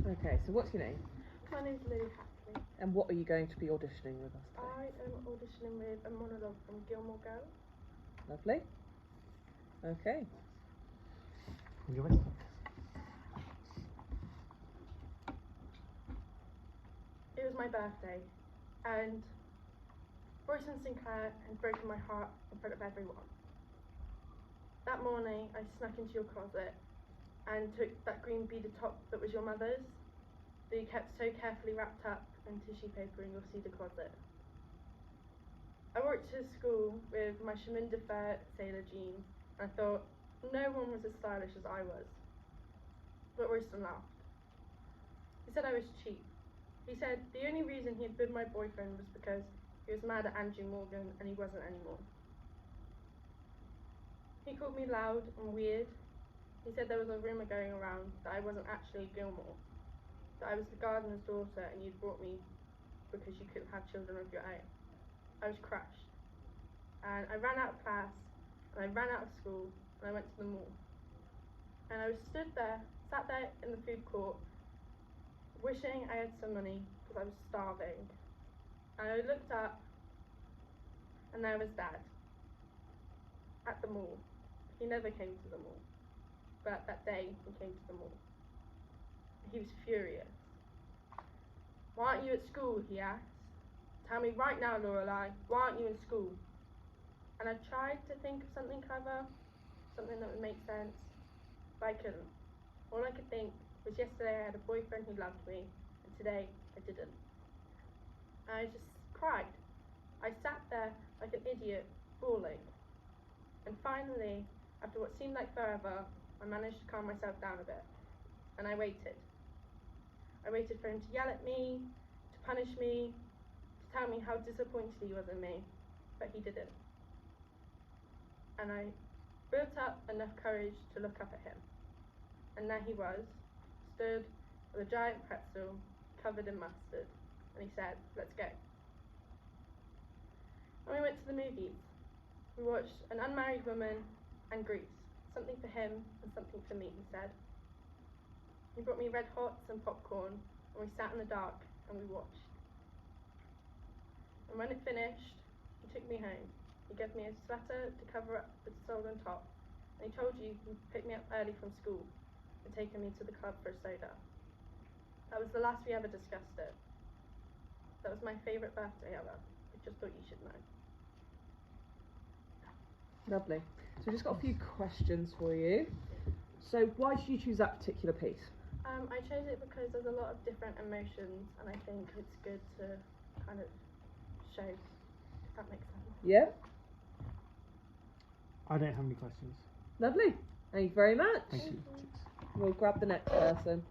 Okay, so what's your name? My name's Lily Hackley. And what are you going to be auditioning with us today? I am auditioning with a monologue from Gilmore Girls. Lovely. Okay. You're ready. It was my birthday, and Royston Sinclair had broken my heart in front of everyone. That morning, I snuck into your closet and took that green beaded top that was your mother's, that you kept so carefully wrapped up in tissue paper in your cedar closet. I walked to school with my chemin de fer sailor jeans, and I thought no one was as stylish as I was. But Royston laughed. He said I was cheap. He said the only reason he had been my boyfriend was because he was mad at Andrew Morgan and he wasn't anymore. He called me loud and weird. He said there was a rumour going around that I wasn't actually Gilmore, that I was the gardener's daughter and you'd brought me because you couldn't have children of your own. I was crushed. And I ran out of class, and I ran out of school, and I went to the mall. And I was sat there in the food court, wishing I had some money because I was starving. And I looked up, and there was Dad at the mall. He never came to the mall, but that day he came to the mall. He was furious. "Why aren't you at school?" he asked. "Tell me right now, Lorelei, why aren't you in school?" And I tried to think of something clever, something that would make sense, but I couldn't. All I could think was yesterday I had a boyfriend who loved me, and today I didn't. And I just cried. I sat there like an idiot, bawling. And finally, after what seemed like forever, I managed to calm myself down a bit. And I waited. I waited for him to yell at me, to punish me, to tell me how disappointed he was in me, but he didn't. And I built up enough courage to look up at him. And there he was, stood with a giant pretzel covered in mustard, and he said, "Let's go." And we went to the movies. We watched An Unmarried Woman and Grease, something for him and something for me, he said. He brought me Red Hots and popcorn, and we sat in the dark and we watched. And when it finished, he took me home. He gave me a sweater to cover up the stolen top, and he told you he'd pick me up early from school and taken me to the club for a soda. That was the last we ever discussed it. That was my favourite birthday ever. I just thought you should know. Lovely. So we've just got a few questions for you. So why did you choose that particular piece? I chose it because there's a lot of different emotions, and I think it's good to kind of show, if that makes sense. Yeah? I don't have any questions. Lovely. Thank you very much. Thank you. We'll grab the next person.